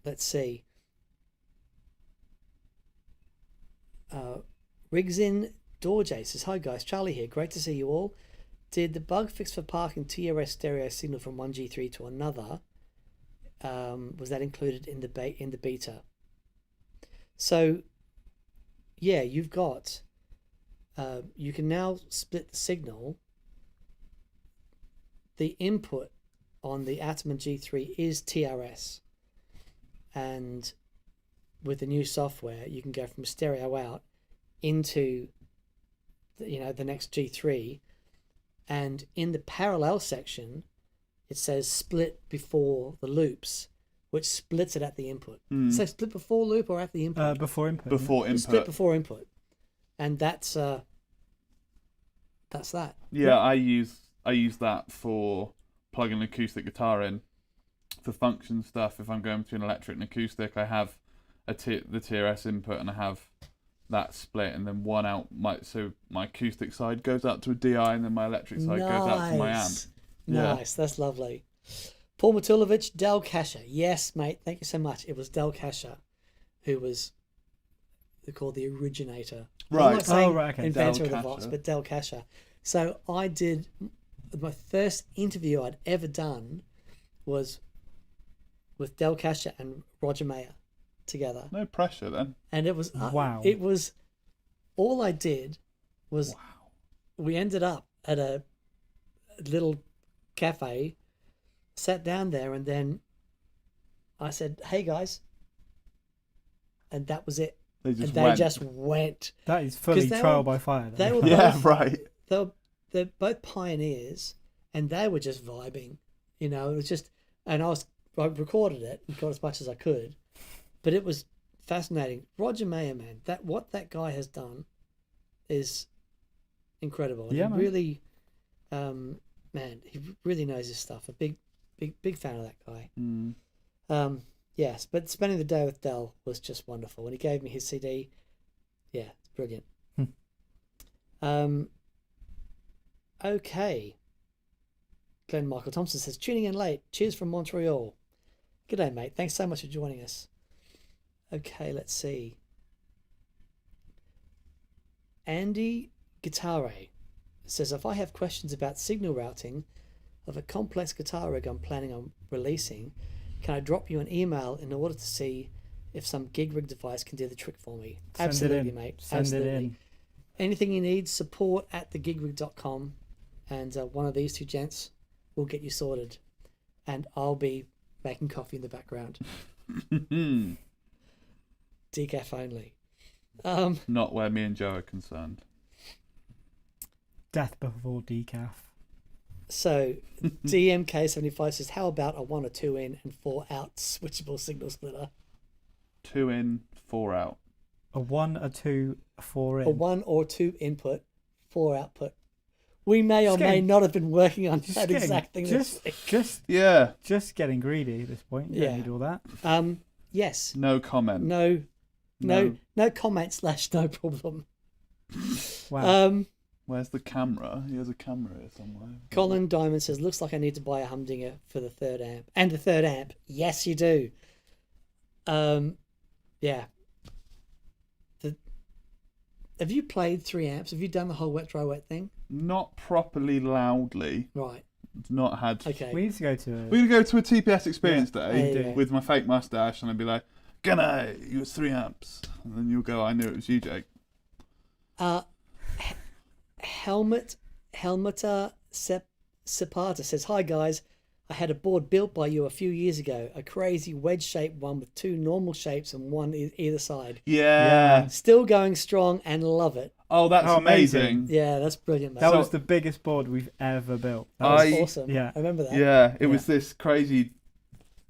A: Let's see. Rigsin Dorjay says, hi guys, Charlie here. Great to see you all. Did the bug fix for parking TRS stereo signal from one G3 to another? Was that included in the beta? So, yeah, you've got. You can now split the signal. The input on the Ataman G3 is TRS, and with the new software, you can go from stereo out into the next G3, and in the parallel section it says split before the loops, which splits it at the input. So split before loop or at the input?
C: Before input.
B: Before input.
A: Split before input, and that's that.
B: Yeah, I use that for plugging an acoustic guitar in for function stuff. If I'm going between electric and acoustic, I have the TRS input and I have that split, and then one out. So my acoustic side goes out to a DI, and then my electric side goes out to my amp.
A: Nice, that's lovely. Paul Matulovic, Del Kasha. Yes, mate, thank you so much. It was Del Kasha who was called the originator.
B: Right.
A: I'm not saying
C: okay.
A: inventor
B: Del
A: of the Vox,
B: Kasha.
A: but Del Kasha. So I did my first interview I'd ever done was with Del Kasha and Roger Mayer together.
B: No pressure then.
A: And it was
C: wow.
A: It was all I did was we ended up at a little cafe, sat down there, and then I said, "Hey guys," and that was it.
B: They just
A: went.
C: That is fully trial by fire.
A: They were
B: right.
A: They're both pioneers, and they were just vibing. It was just, and I recorded it and got as much as I could, but it was fascinating. Roger Mayer, man, what that guy has done is incredible.
C: Yeah,
A: he really, man, he really knows his stuff. A big fan of that guy. Yes, but spending the day with Del was just wonderful, and he gave me his CD. Yeah, it's brilliant. Okay. Glenn Michael Thompson says, tuning in late. Cheers from Montreal. G'day, mate. Thanks so much for joining us. Okay, let's see. Andy Guitare says, if I have questions about signal routing of a complex guitar rig I'm planning on releasing, can I drop you an email in order to see if some GigRig device can do the trick for me? Absolutely, mate. Absolutely.
C: Send it in.
A: Anything you need, support at thegigrig.com, and one of these two gents will get you sorted, and I'll be making coffee in the background. Decaf only.
B: Not where me and Joe are concerned.
C: Death before decaf.
A: So DMK75 says, how about a 1 or 2 in and 4 out switchable signal splitter?
B: 2 in, 4 out.
C: A 1, a 2, a 4 in.
A: A 1 or 2 input, 4 output. we may or may not have been working on that exact thing.
C: Just getting greedy at this point. You don't need all that.
A: Yes.
B: No comment.
A: No comment / no problem.
C: Wow.
B: Where's the camera? He has a camera here somewhere.
A: Colin Diamond says, looks like I need to buy a humdinger for the third amp. And the third amp. Yes, you do. Yeah. Have you played 3 amps? Have you done the whole wet, dry, wet thing?
B: Not properly loudly.
A: Right.
B: Not had...
A: Okay.
C: We need to go to
B: a TPS experience day with my fake mustache, and I'd be like, "G'day, you was 3 amps." And then you'll go, "I knew it was you, Jake."
A: Helmeta Sepata says, "Hi guys, I had a board built by you a few years ago, a crazy wedge-shaped one with 2 normal shapes and one either side.
B: Yeah.
A: Still going strong and love it."
B: Oh, that's amazing.
A: Yeah, that's brilliant, mate.
C: That was the biggest board we've ever built.
A: That was awesome.
C: Yeah.
A: I remember that.
B: Yeah, it was this crazy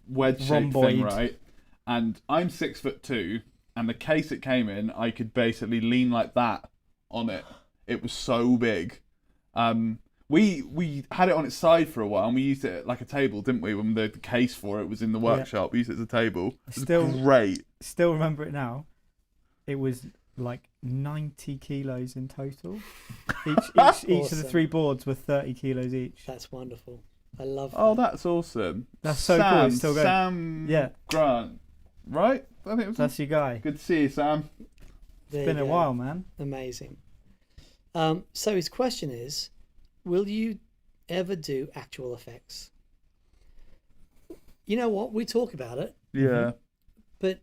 B: wedge-shaped thing, right? And I'm 6'2", and the case it came in, I could basically lean like that on it. It was so big. We had it on its side for a while, and we used it like a table, didn't we? When the case for it was in the workshop, we used it as a table. Great.
C: Still remember it now. It was like 90 kilos in total. Each of the 3 boards were 30 kilos each.
A: That's wonderful. I love that.
B: Oh, that's awesome.
C: That's so cool. It's still going.
B: Sam Grant, right? I think
C: that's your guy.
B: Good to see you, Sam.
C: It's been a while, man.
A: Amazing. So his question is, will you ever do actual effects? You know what? We talk about it.
B: Yeah.
A: But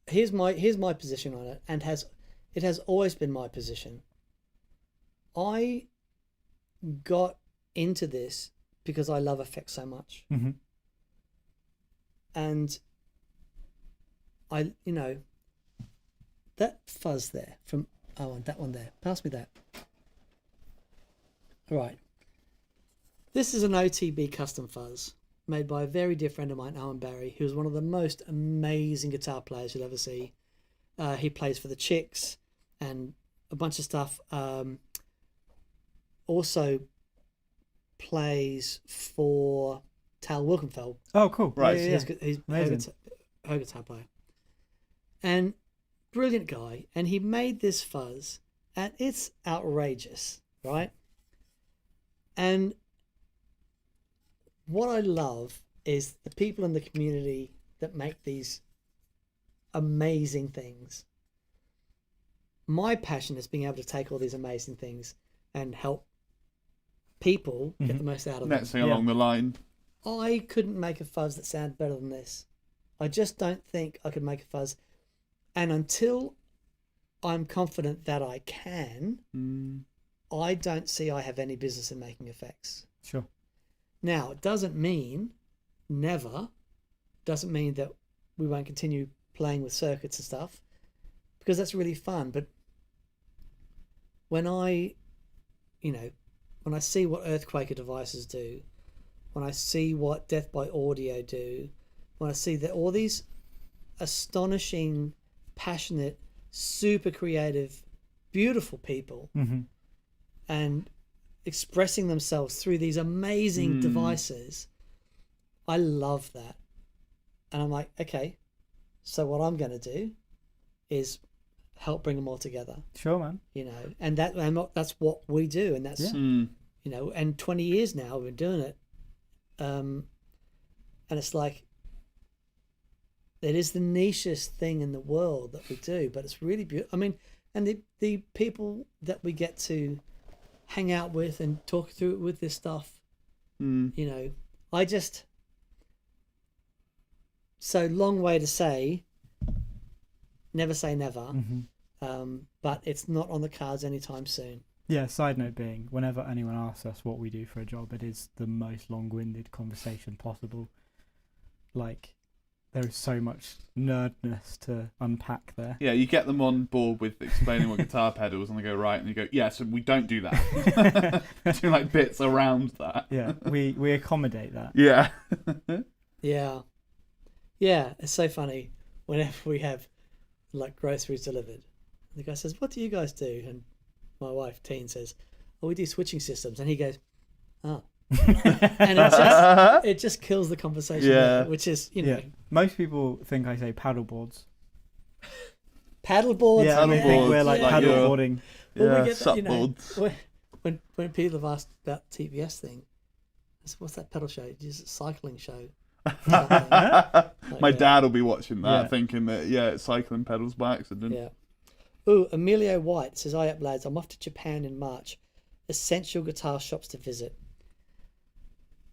A: here's my position on it, and it has always been my position. I got into this because I love effects so much.
C: Mm-hmm.
A: And that fuzz there from that one there. Pass me that. All right. This is an OTB custom fuzz made by a very dear friend of mine, Alan Barry, who's one of the most amazing guitar players you'll ever see. He plays for the Chicks and a bunch of stuff. Also plays for Tal Wilkenfeld.
C: Oh, cool.
B: Right.
A: Yeah, he's her guitar player. And brilliant guy. And he made this fuzz, and it's outrageous, right? And what I love is the people in the community that make these amazing things. My passion is being able to take all these amazing things and help people get the most out of them.
B: Let's say along the line.
A: I couldn't make a fuzz that sounded better than this. I just don't think I could make a fuzz. And until I'm confident that I can, I don't see I have any business in making effects.
C: Sure.
A: Now, it doesn't mean that we won't continue playing with circuits and stuff, because that's really fun. But when I see what Earthquaker devices do, when I see what Death by Audio do, when I see that all these astonishing, passionate, super creative, beautiful people and expressing themselves through these amazing devices, I love that. And I'm like, okay, so what I'm going to do is help bring them all together.
C: Sure, man.
A: And that's what we do. And that's, and 20 years now we've been doing it. And it's like, it is the nichest thing in the world that we do, but it's really beautiful. I mean, and the people that we get to hang out with and talk through it with this stuff, so long way to say, never say never, but it's not on the cards anytime soon.
C: Yeah, side note being, whenever anyone asks us what we do for a job, it is the most long-winded conversation possible. Like, there is so much nerdness to unpack there.
B: Yeah, you get them on board with explaining what guitar pedals, and they go, right, and you go, yeah, so we don't do that. Do like bits around that.
C: Yeah, we accommodate that.
B: Yeah.
A: Yeah, it's so funny whenever we have like groceries delivered, the guy says, "What do you guys do?" And my wife, Teen, says, "Oh, we do switching systems." And he goes, "Oh." And it just kills the conversation there, which is, you know.
C: Most people think I say paddleboards.
A: Paddleboards.
C: Yeah, they think we're like paddleboarding.
A: Well, we get that, you know, when people have asked about the TVS thing, I said, "What's that pedal show?" It's a cycling show.
B: My dad will be watching that, thinking that it's cycling pedals by accident.
A: Yeah. Ooh, Emilio White says, "Hi up, lads. I'm off to Japan in March. Essential guitar shops to visit."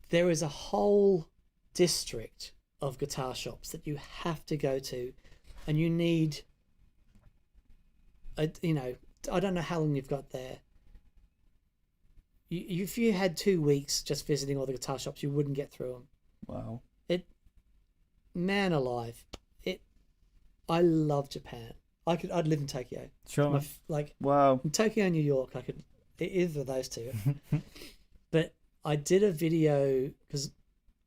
A: There is a whole district of guitar shops that you have to go to, and you need, you know, I don't know how long you've got there. If you had 2 weeks just visiting all the guitar shops, you wouldn't get through them.
B: Wow.
A: Man alive. I love Japan. I'd live in Tokyo.
C: Sure.
B: Wow.
A: In Tokyo and New York, either of those two. But I did a video because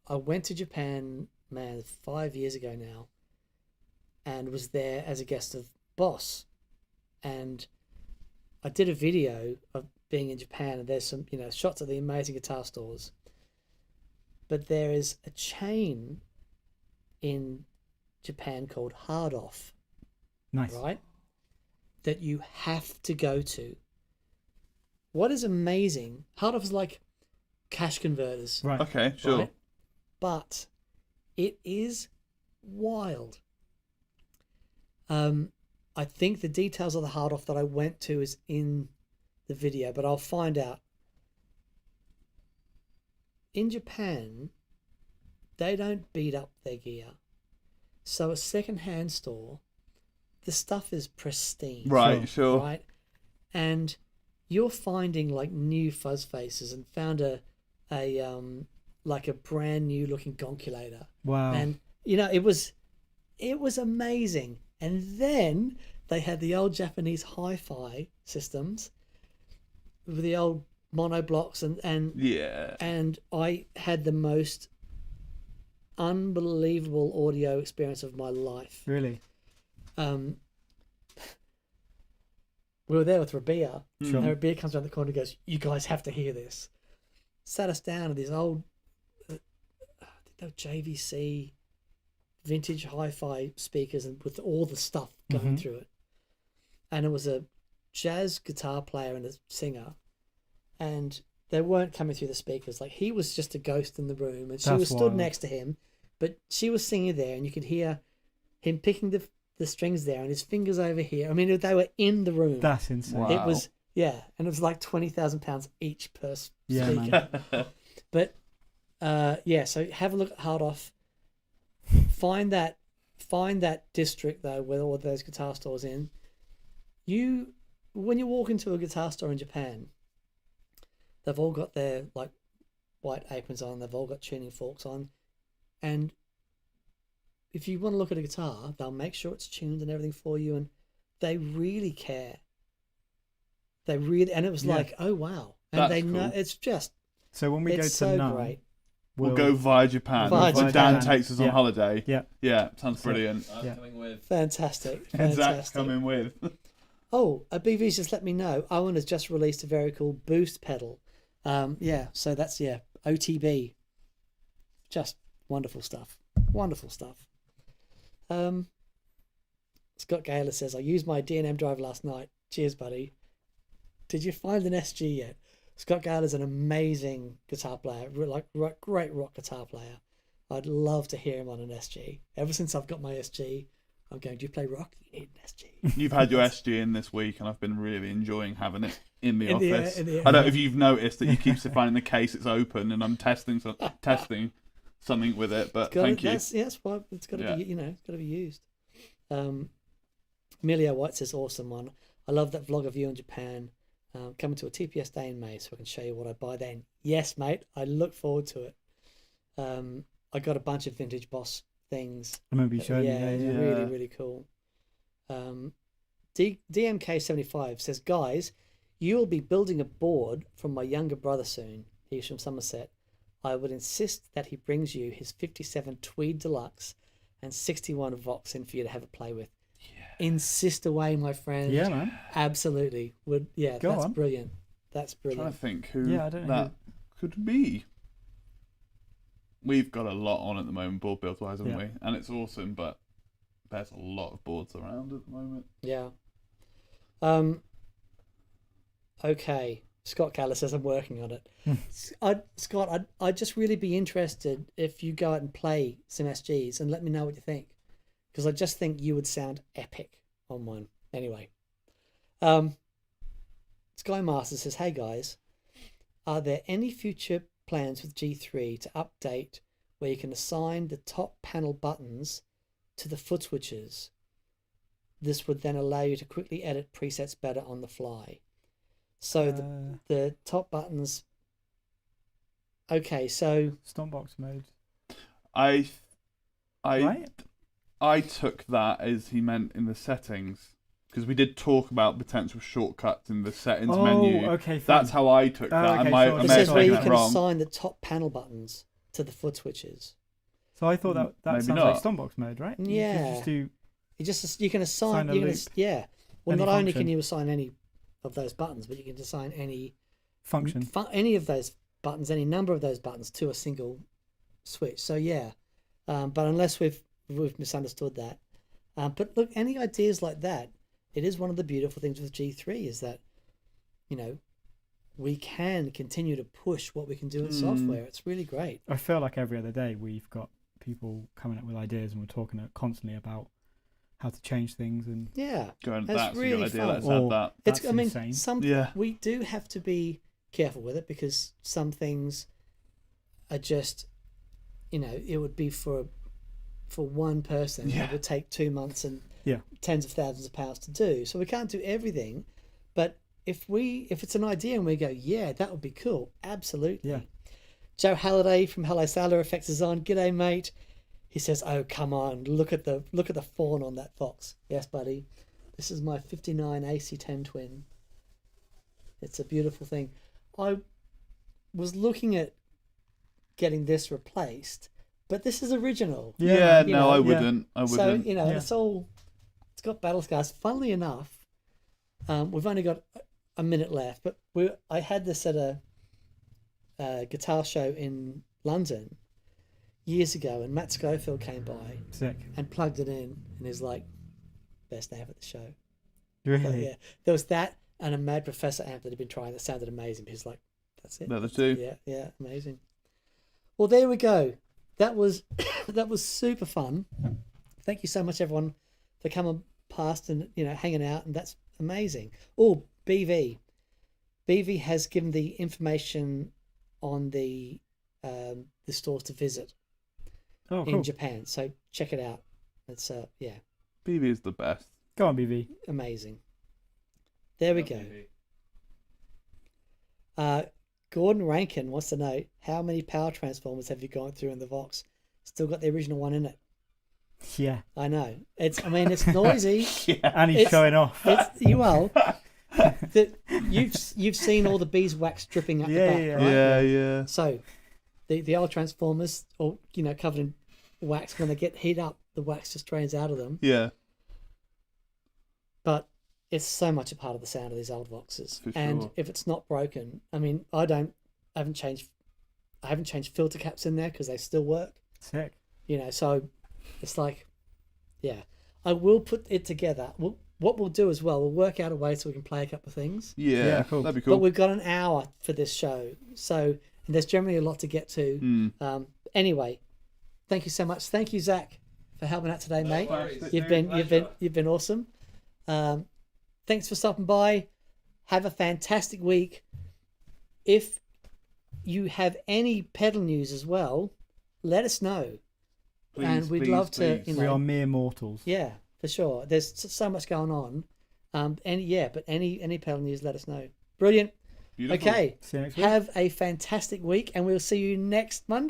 A: I went to Japan, 5 years ago now, and was there as a guest of Boss. And I did a video of being in Japan, and there's some, you know, shots of the amazing guitar stores. But there is a chain in Japan called Hard Off.
C: Nice.
A: Right? That you have to go to. What is amazing, Hard Off is like cash converters.
C: Right.
B: Okay, sure.
A: Right? But it is wild. I think the details of the Hard Off that I went to is in the video, but I'll find out. In Japan, they don't beat up their gear. So a second-hand store, the stuff is pristine.
B: Right, sure.
A: Right? And you're finding like new fuzz faces, and found a brand new looking gonculator.
C: Wow.
A: And you know, it was amazing. And then they had the old Japanese hi-fi systems with the old mono blocks, and I had the most unbelievable audio experience of my life.
C: Really?
A: We were there with Rabia.
C: Sure.
A: And Rabia comes around the corner and goes, "You guys have to hear this." Sat us down at these old, I think they were JVC vintage hi-fi speakers, and with all the stuff going through it. And it was a jazz guitar player and a singer, and they weren't coming through the speakers. Like, he was just a ghost in the room, and she was stood next to him, but she was singing there, and you could hear him picking the strings there, and his fingers over here. I mean, they were in the room.
C: That's insane.
B: Wow.
A: It was, and it was like £20,000 each per speaker.
C: Man.
A: But so have a look at Hard Off. Find that district though with all those guitar stores in. When you walk into a guitar store in Japan, they've all got their like white aprons on, they've all got tuning forks on, and if you want to look at a guitar, they'll make sure it's tuned and everything for you, and they really care. And it was like, oh wow. And
B: That's
A: they
B: cool.
A: know it's just,
C: So when we go to
A: so
C: Nome,
A: great.
B: We'll go via Japan. When Dan takes us on holiday. Yeah, sounds brilliant.
D: I'm coming with.
A: Fantastic.
B: Zach's coming with.
A: Oh, a BV's just let me know. Owen has just released a very cool boost pedal. So that's OTB. Just wonderful stuff. Wonderful stuff. Scott Gaylor says, "I used my D&M drive last night. Cheers, buddy. Did you find an SG yet?" Scott Gaylor's an amazing guitar player, like great rock guitar player. I'd love to hear him on an SG. Ever since I've got my SG, I'm going, "Do you play rock? You need an SG."
B: You've had your SG in this week, and I've been really enjoying having it in the office.
A: I don't
B: know if you've noticed that you keep finding the case it's open, and I'm testing something with it. But thank you.
A: That's why it's got to be. It's got to be used. Emilio White says, "Awesome one. I love that vlog of you in Japan. Coming to a TPS day in May, so I can show you what I buy then." Yes, mate. I look forward to it. I got a bunch of vintage Boss things.
C: I remember you showing me.
A: It's really, really cool. DMK75 says, "Guys, you will be building a board from my younger brother soon. He's from Somerset. I would insist that he brings you his 57 Tweed Deluxe and 61 Vox in for you to have a play with." insist away, my friend.
C: Yeah, man.
A: Absolutely. That's brilliant. That's brilliant.
B: I'm trying to think who that could be. We've got a lot on at the moment, board build wise, haven't we? And it's awesome, but there's a lot of boards around at the moment.
A: Yeah. Okay. Scott Callis says I'm working on it. Scott, I'd just really be interested if you go out and play some SGs and let me know what you think, because I just think you would sound epic on one. Anyway, Sky Master says, "Hey guys, are there any future plans with G3 to update where you can assign the top panel buttons to the foot switches? This would then allow you to quickly edit presets better on the fly." So the top buttons. Okay, so
C: Stompbox mode.
B: I
C: Right?
B: I took that as he meant in the settings, because we did talk about potential shortcuts in the settings menu.
C: Okay, fine.
B: That's how I took that.
C: okay,
B: I
C: sorry.
A: it
B: may have
A: says where
B: taken
A: you
B: it
A: can
B: wrong.
A: assign the top panel buttons to the foot switches.
C: So I thought that
B: Maybe
C: sounds
B: not.
C: like Stompbox mode, right?
A: Yeah. You can assign.
C: Assign a loop.
A: Yeah. Well,
C: Any
A: not only
C: function.
A: can you assign any of those buttons, but you can assign any
C: function.
A: any of those buttons, any number of those buttons to a single switch. So yeah, but unless we've misunderstood that. But look, any ideas like that, it is one of the beautiful things with G3 is that, we can continue to push what we can do in software. It's really great.
C: I feel like every other day we've got people coming up with ideas and we're talking constantly about how to change things and
B: Going,
A: That's
B: that's
A: really
B: a good idea.
A: fun.
B: Let's add that.
C: That's insane.
A: We do have to be careful with it, because some things are just, it would be for one person. It would take 2 months and tens of thousands of pounds to do. So we can't do everything, but if it's an idea and we go, yeah, that would be cool, absolutely.
C: Yeah.
A: Joe Halliday from Hello Sailor Effects is on. G'day, mate. He says, "Oh, come on, look at the fawn on that Fox." Yes, buddy. This is my 59 AC10 twin. It's a beautiful thing. I was looking at getting this replaced, but this is original.
B: I wouldn't. I wouldn't.
A: So, it's got battle scars. Funnily enough, we've only got a minute left, but I had this at a guitar show in London years ago, and Matt Schofield came by and plugged it in, and he's like, "Best amp at the show."
C: Really?
A: So, yeah, there was that and a Mad Professor amp that had been trying that sounded amazing. He's like, "That's it."
B: They're the two.
A: Yeah, amazing. Well, there we go. That was super fun. Thank you so much, everyone, for coming past and hanging out, and that's amazing. Oh, BV has given the information on the stores to visit in Japan, so check it out. It's
B: BB is the best.
C: Go on, BV.
A: Amazing. There we go. Gordon Rankin wants to know, how many power transformers have you gone through in the Vox? Still got the original one in it.
C: Yeah.
A: I know. It's noisy.
C: And he's showing off.
A: You've seen all the beeswax dripping at the back, right?
B: Yeah.
A: So the old transformers, all covered in wax, when they get heat up, the wax just drains out of them.
B: Yeah.
A: But it's so much a part of the sound of these old Voxes.
B: For
A: and
B: sure.
A: if it's not broken, I mean, I haven't changed filter caps in there because they still work.
C: Sick.
A: So it's like, I will put it together. What we'll do as well, we'll work out a way so we can play a couple of things.
B: Yeah,
C: cool.
B: That'd be cool.
A: But we've got an hour for this show, so and there's generally a lot to get to. Anyway, thank you so much. Thank you, Zach, for helping out today, mate. You've been awesome. Thanks for stopping by. Have a fantastic week. If you have any pedal news as well, let us know.
B: Please,
A: and we'd love to.
C: We are mere mortals.
A: Yeah, for sure. There's so much going on. But any pedal news, let us know. Brilliant.
B: Beautiful.
A: Okay.
C: See you next week.
A: Have a fantastic week, and we'll see you next Monday.